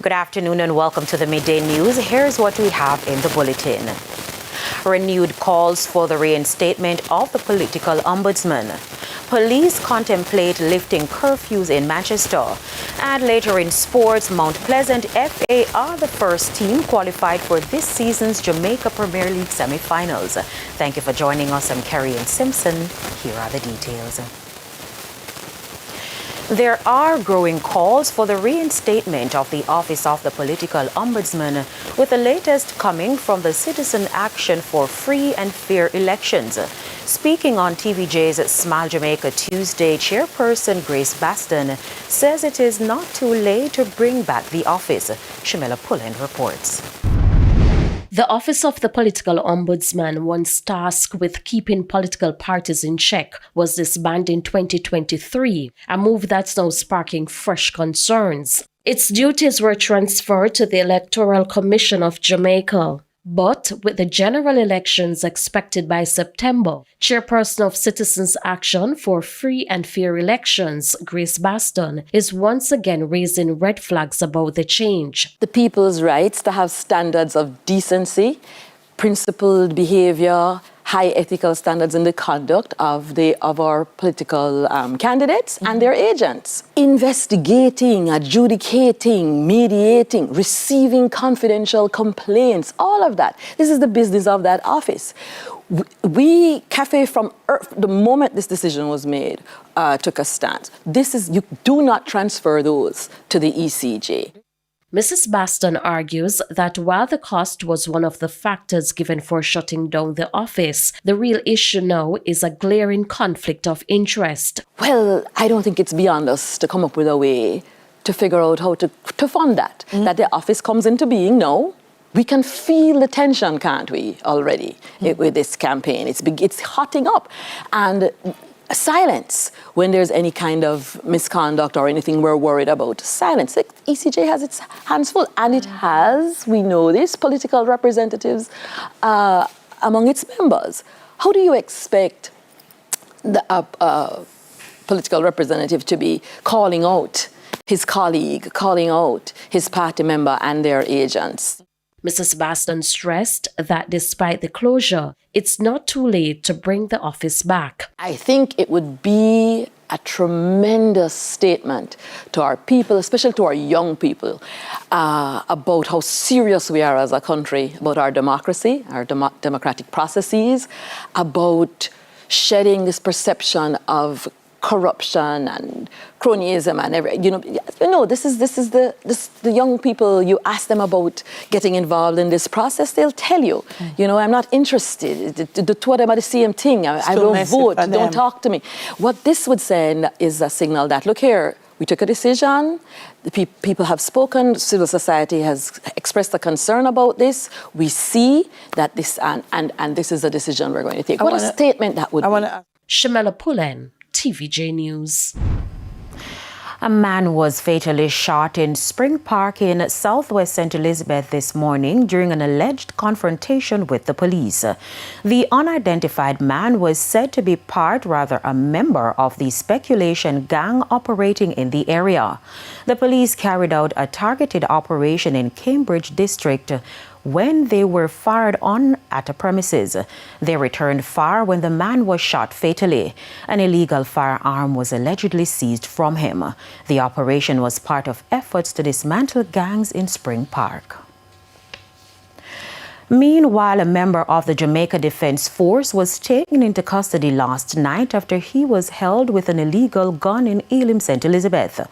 Good afternoon and welcome to the Midday News. Here's what we have in the bulletin. Renewed calls for the reinstatement of the political ombudsman. Police contemplate lifting curfews in Manchester. And later in sports, Mount Pleasant FA are the first team qualified for this season's Jamaica Premier League semi-finals. Thank you for joining us. I'm Kerry and Simpson. Here are the details. There are growing calls for the reinstatement of the office of the political ombudsman, with the latest coming from the Citizen Action for Free and Fair Elections. Speaking on TVJ's Smile Jamaica Tuesday, Chairperson Grace Baston says it is not too late to bring back the office. Shamila Pullen reports. The Office of the Political Ombudsman, once tasked with keeping political parties in check, was disbanded in 2023, a move that's now sparking fresh concerns. Its duties were transferred to the Electoral Commission of Jamaica. But with the general elections expected by September, Chairperson of Citizens Action for Free and Fair Elections, Grace Baston, is once again raising red flags about the change. The people's rights to have standards of decency, principled behavior, high ethical standards in the conduct of our political candidates and their agents. Investigating, adjudicating, mediating, receiving confidential complaints, all of that. This is the business of that office. We, CAFE, from the moment this decision was made, took a stance. You do not transfer those to the ECJ. Mrs. Baston argues that while the cost was one of the factors given for shutting down the office, the real issue now is a glaring conflict of interest. Well, I don't think it's beyond us to come up with a way to figure out how to fund that. That the office comes into being now. We can feel the tension, can't we, already, with this campaign. It's hotting up. And silence when there's any kind of misconduct or anything we're worried about. Silence. The ECJ has its hands full, and it has, we know this, political representatives among its members. How do you expect the political representative to be calling out his colleague, calling out his party member and their agents? Mrs. Baston stressed that despite the closure, it's not too late to bring the office back. I think it would be a tremendous statement to our people, especially to our young people, about how serious we are as a country, about our democracy, our democratic processes, about shedding this perception of corruption and cronyism and this is the young people. You ask them about getting involved in this process, they'll tell you, I'm not interested. The two of them are the same thing. I don't vote. Don't talk to me. What this would send is a signal that, look here, we took a decision. The people have spoken. Civil society has expressed a concern about this. We see that this and this is a decision we're going to take. What a statement that would be. Shamila Pullen, TVJ News. A man was fatally shot in Spring Park in southwest St. Elizabeth this morning during an alleged confrontation with the police. The unidentified man was said to be a member of the speculation gang operating in the area. The police carried out a targeted operation in Cambridge district when they were fired on at a premises. They returned fire when the man was shot fatally. An illegal firearm was allegedly seized from him. The operation was part of efforts to dismantle gangs in Spring Park. Meanwhile, a member of the Jamaica Defense Force was taken into custody last night after he was held with an illegal gun in Elim, St. Elizabeth.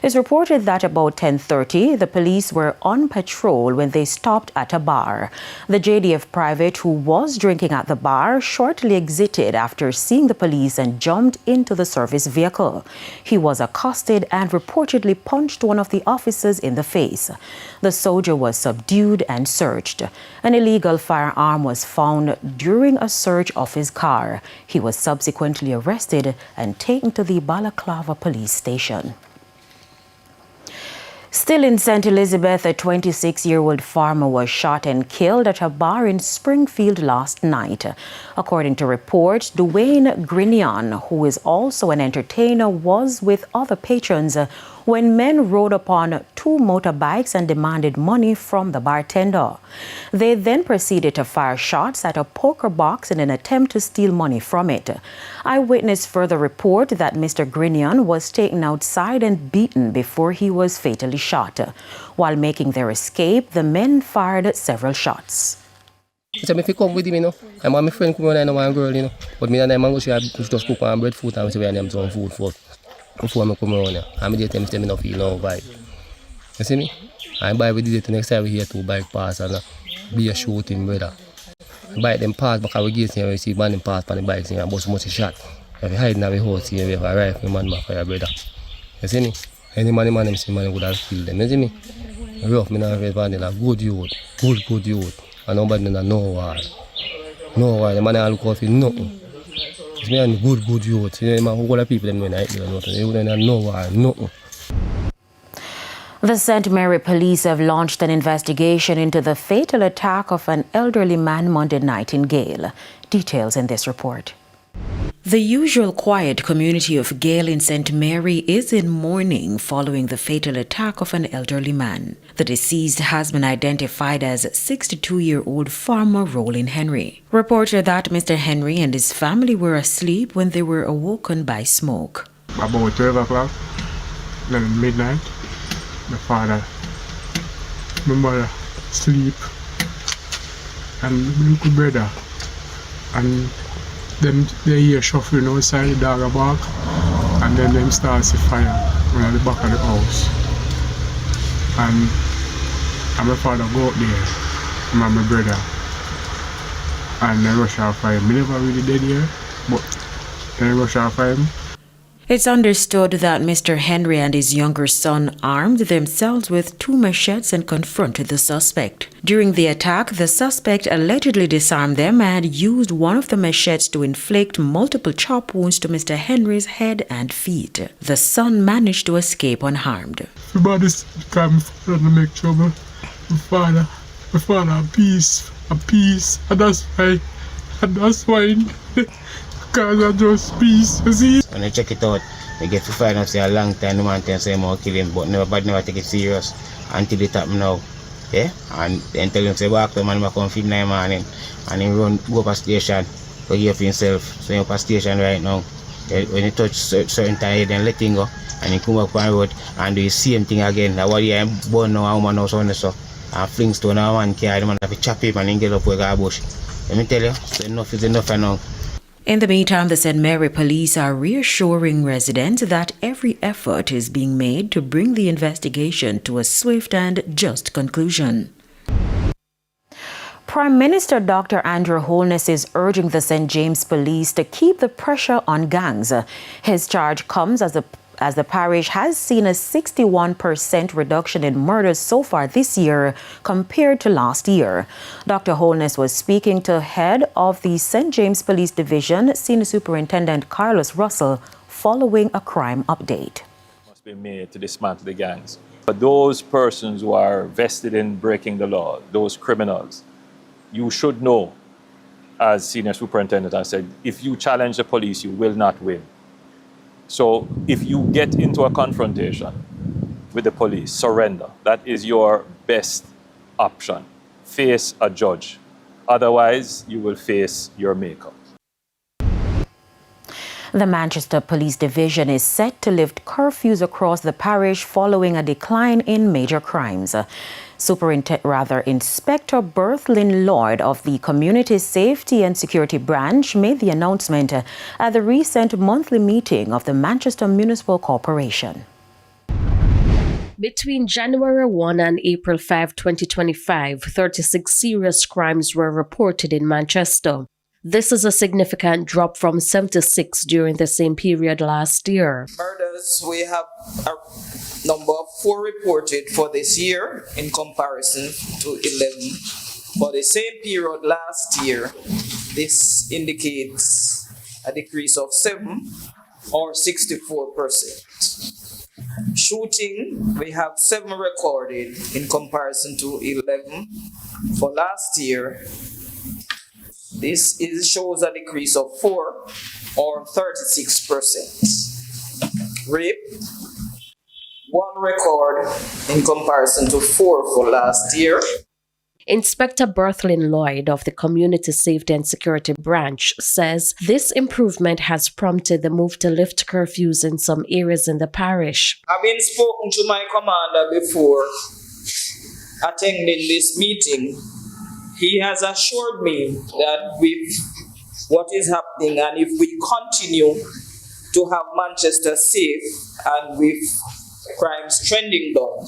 It's reported that about 10:30, the police were on patrol when they stopped at a bar. The JDF private who was drinking at the bar shortly exited after seeing the police and jumped into the service vehicle. He was accosted and reportedly punched one of the officers in the face. The soldier was subdued and searched. An illegal firearm was found during a search of his car. He was subsequently arrested and taken to the Balaclava police station. Still in St. Elizabeth, a 26-year-old farmer was shot and killed at a bar in Springfield last night. According to reports, Dwayne Grinion, who is also an entertainer, was with other patrons when men rode upon two motorbikes and demanded money from the bartender. They then proceeded to fire shots at a poker box in an attempt to steal money from it. Eyewitness further report that Mr. Grinion was taken outside and beaten before he was fatally shot. While making their escape, the men fired several shots. So if you come with him, you know, and my friend come and one girl, you know, but me and my mango, she just cook and bread food and we say we have some food for before I come around here. And I tell them not feel no vibe. You see me? And by we did it the next time we hear two bike pass and be a shooting brother. Bike them pass because we get here we see man them pass on the bikes and bust much shot. If you hide in our house here, we have a rifle man back for your brother. You see me? Any man them see man would have killed them. You see me? Rough me now vanilla, good youth, good youth. And nobody know war. No war, the man all look out for nothing. It's me and good youth. You know, whole of people them know nothing. They wouldn't know war, nothing. The St. Mary police have launched an investigation into the fatal attack of an elderly man Monday night in Gale. Details in this report. The usual quiet community of Gale in St. Mary is in mourning following the fatal attack of an elderly man. The deceased has been identified as 62-year-old farmer Roland Henry. Reported that Mr. Henry and his family were asleep when they were awoken by smoke. About 12 o'clock, then midnight, my mother sleep, and my little brother, and then they hear shuffling outside the dog bark, and then them start to fire at the back of the house. And my father go up there, and my brother, and they rush off fire. Me never really dead here, but they rush off fire. It's understood that Mr. Henry and his younger son armed themselves with two machetes and confronted the suspect. During the attack, the suspect allegedly disarmed them and used one of the machetes to inflict multiple chop wounds to Mr. Henry's head and feet. The son managed to escape unharmed. Everybody's come to make trouble. My father, a peace, and that's why. Because I just peace, you see? When I check it out, I get to find out say a long time the man can say I'm kill him, but never take it serious until it happen now. Yeah? And then tell him say walk the man come feed 9 morning and he go up a station to hear for himself. So he up a station right now. When he touch certain time then let him go and he come up on the road and do the same thing again. That's what he born now a woman house on the so and fling stone a man carry the man have to chop him and he get up with a bush. Let me tell you, so enough is enough for now. In the meantime, the St. Mary police are reassuring residents that every effort is being made to bring the investigation to a swift and just conclusion. Prime Minister Dr. Andrew Holness is urging the St. James Police to keep the pressure on gangs. His charge comes as the parish has seen a 61% reduction in murders so far this year compared to last year. Dr. Holness was speaking to head of the St. James Police Division, Senior Superintendent Carlos Russell, following a crime update. Must be made to dismantle the gangs. But those persons who are vested in breaking the law, those criminals, you should know, as Senior Superintendent, I said, if you challenge the police, you will not win. So if you get into a confrontation with the police, surrender. That is your best option. Face a judge. Otherwise, you will face your maker. The Manchester Police Division is set to lift curfews across the parish following a decline in major crimes. Inspector Berthlyn Lloyd of the Community Safety and Security Branch made the announcement at the recent monthly meeting of the Manchester Municipal Corporation. Between January 1 and April 5, 2025, 36 serious crimes were reported in Manchester. This is a significant drop from 76 during the same period last year. Murders, we have a number of 4 reported for this year in comparison to 11 for the same period last year. This indicates a decrease of 7 or 64%. Shooting, we have 7 recorded in comparison to 11 for last year. This shows a decrease of 4 or 36%. Rape, 1 record in comparison to 4 for last year. Inspector Berthlyn Lloyd of the Community Safety and Security Branch says this improvement has prompted the move to lift curfews in some areas in the parish. Having spoken to my commander before attending this meeting, he has assured me that with what is happening and if we continue to have Manchester safe and with crimes trending down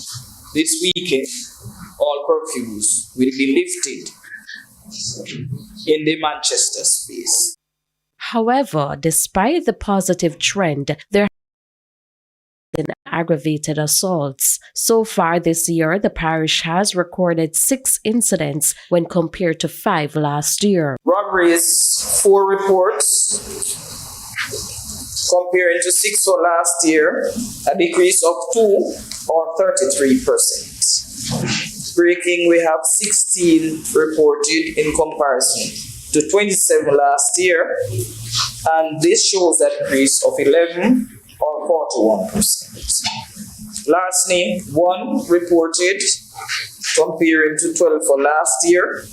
this weekend, all curfews will be lifted in the Manchester space. However, despite the positive trend, there have been aggravated assaults. So far this year, the parish has recorded 6 incidents when compared to 5 last year. Robberies, 4 reports, comparing to 6 for last year, a decrease of 2 or 33%. Breaking, we have 16 reported in comparison to 27 last year, and this shows a decrease of 11 or 41%. Lastly, 1 reported comparing to 12 for last year.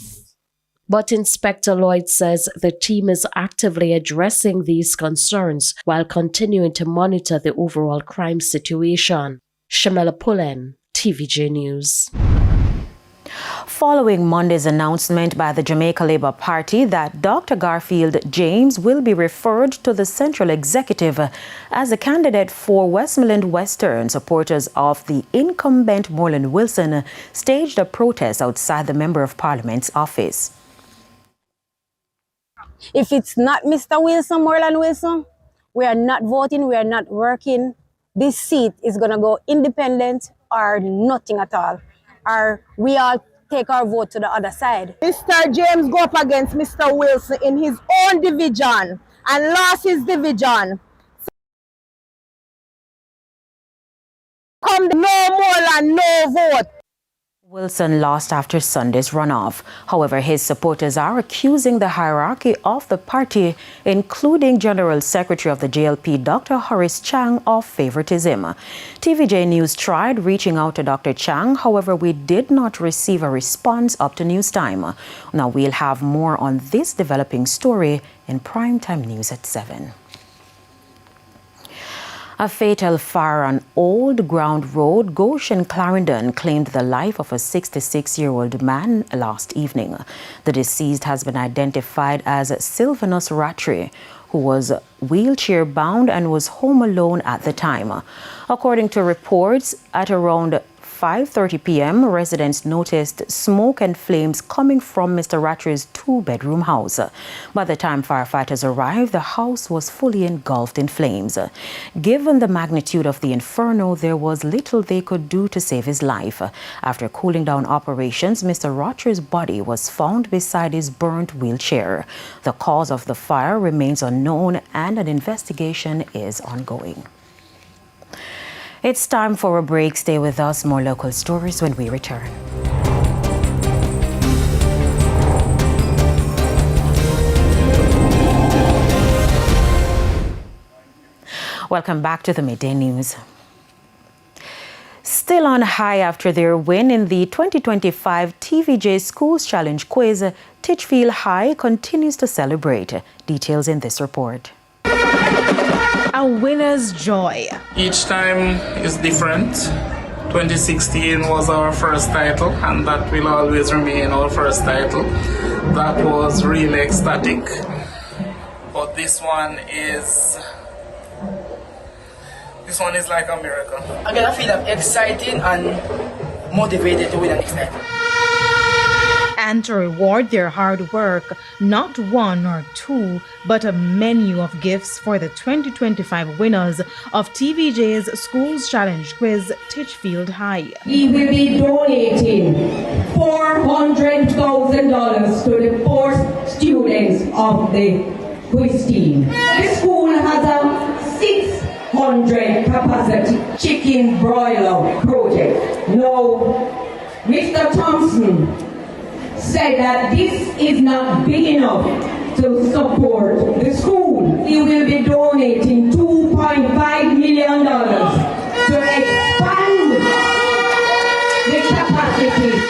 But Inspector Lloyd says the team is actively addressing these concerns while continuing to monitor the overall crime situation. Shamela Pullen, TVJ News. Following Monday's announcement by the Jamaica Labour Party that Dr. Garfield James will be referred to the Central Executive as a candidate for Westmoreland Western, supporters of the incumbent Moreland Wilson staged a protest outside the Member of Parliament's office. If it's not Mr. Wilson, Moreland Wilson, we are not voting, we are not working. This seat is going to go independent or nothing at all. Or we all take our vote to the other side. Mr. James go up against Mr. Wilson in his own division and lost his division. Come no more and no vote. Wilson lost after Sunday's runoff. However, his supporters are accusing the hierarchy of the party, including General Secretary of the JLP, Dr. Horace Chang, of favoritism. TVJ News tried reaching out to Dr. Chang. However, we did not receive a response up to news time. Now, we'll have more on this developing story in primetime news at 7. A fatal fire on Old Ground Road, Goshen, Clarendon, claimed the life of a 66-year-old man last evening. The deceased has been identified as Sylvanus Rattray, who was wheelchair-bound and was home alone at the time. According to reports, at around 5:30 p.m., residents noticed smoke and flames coming from Mr. Rattray's 2-bedroom house. By the time firefighters arrived, the house was fully engulfed in flames. Given the magnitude of the inferno, there was little they could do to save his life. After cooling down operations, Mr. Rattray's body was found beside his burnt wheelchair. The cause of the fire remains unknown and an investigation is ongoing. It's time for a break. Stay with us. More local stories when we return. Welcome back to the Midday News. Still on high after their win in the 2025 TVJ Schools Challenge quiz, Titchfield High continues to celebrate. Details in this report. A winner's joy. Each time is different. 2016 was our first title, and that will always remain our first title. That was really ecstatic. But this one is like a miracle. I'm gonna feel excited and motivated to win the next title. And to reward their hard work, not 1 or 2, but a menu of gifts for the 2025 winners of TVJ's Schools Challenge Quiz, Titchfield High. We will be donating $400,000 to the 4 students of the quiz team. The school has a $600 500 capacity chicken broiler project. Now, Mr. Thompson said that this is not big enough to support the school. He will be donating $2.5 million to expand the capacity.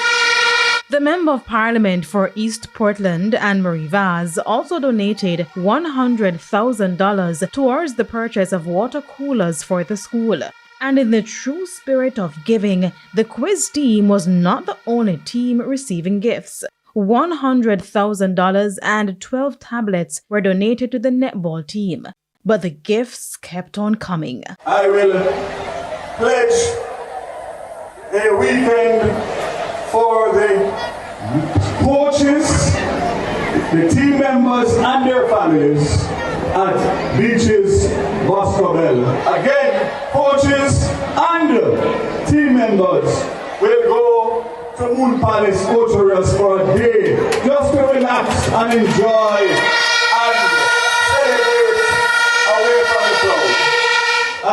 The Member of Parliament for East Portland, Anne-Marie Vaz, also donated $100,000 towards the purchase of water coolers for the school. And in the true spirit of giving, the quiz team was not the only team receiving gifts. $100,000 and 12 tablets were donated to the netball team. But the gifts kept on coming. I will pledge a weekend for the coaches, the team members and their families at Beaches Boscobel. Again, coaches and team members will go to Moon Palace Coaches for a day just to relax and enjoy and celebrate away from the crowd.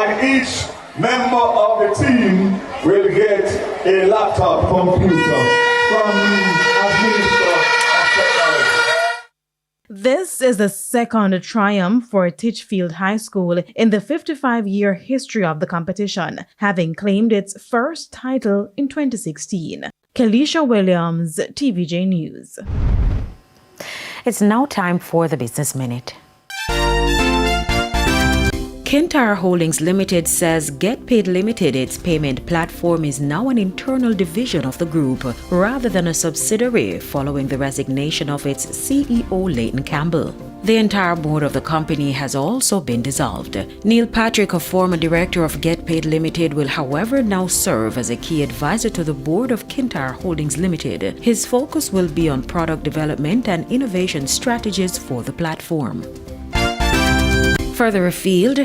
And each member of the team will get a laptop computer from as Minister of Technology. This is the second triumph for Titchfield High School in the 55-year history of the competition, having claimed its first title in 2016. Kalisha Williams, TVJ News. It's now time for the Business Minute. Kintyre Holdings Limited says Get Paid Limited, its payment platform, is now an internal division of the group rather than a subsidiary following the resignation of its CEO Leighton Campbell. The entire board of the company has also been dissolved. Neil Patrick, a former director of Get Paid Limited, will however now serve as a key advisor to the board of Kintyre Holdings Limited. His focus will be on product development and innovation strategies for the platform. Further afield,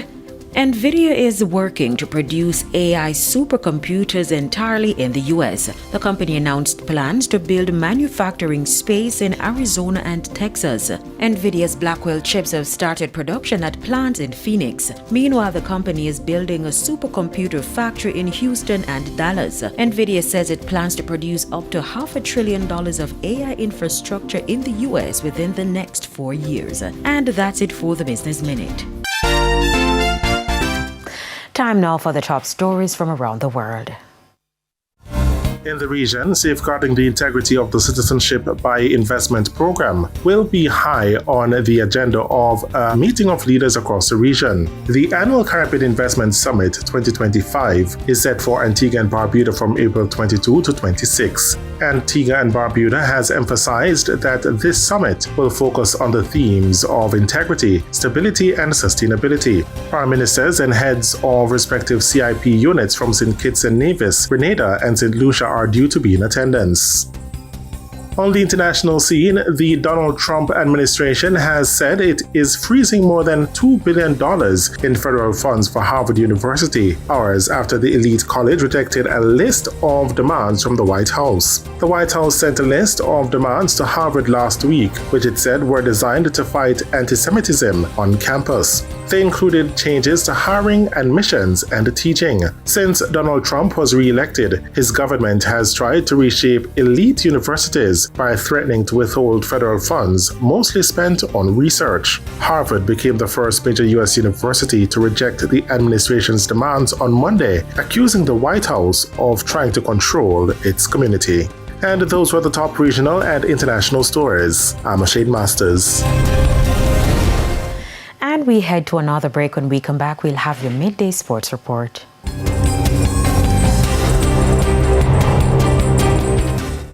NVIDIA is working to produce AI supercomputers entirely in the US. The company announced plans to build manufacturing space in Arizona and Texas. NVIDIA's Blackwell chips have started production at plants in Phoenix. Meanwhile, the company is building a supercomputer factory in Houston and Dallas. NVIDIA says it plans to produce up to $500 billion of AI infrastructure in the US within the next 4 years. And that's it for the Business Minute. Time now for the top stories from around the world. In the region, safeguarding the integrity of the Citizenship by Investment program will be high on the agenda of a meeting of leaders across the region. The annual Caribbean Investment Summit 2025 is set for Antigua and Barbuda from April 22 to 26. Antigua and Barbuda has emphasized that this summit will focus on the themes of integrity, stability, and sustainability. Prime ministers and heads of respective CIP units from St. Kitts and Nevis, Grenada, and St. Lucia are due to be in attendance. On the international scene, the Donald Trump administration has said it is freezing more than $2 billion in federal funds for Harvard University, hours after the elite college rejected a list of demands from the White House. The White House sent a list of demands to Harvard last week, which it said were designed to fight anti-Semitism on campus. They included changes to hiring, admissions, and teaching. Since Donald Trump was re-elected, his government has tried to reshape elite universities by threatening to withhold federal funds, mostly spent on research. Harvard became the first major U.S. university to reject the administration's demands on Monday, accusing the White House of trying to control its community. And those were the top regional and international stories. I'm Shade Masters. And we head to another break. When we come back, we'll have your midday sports report.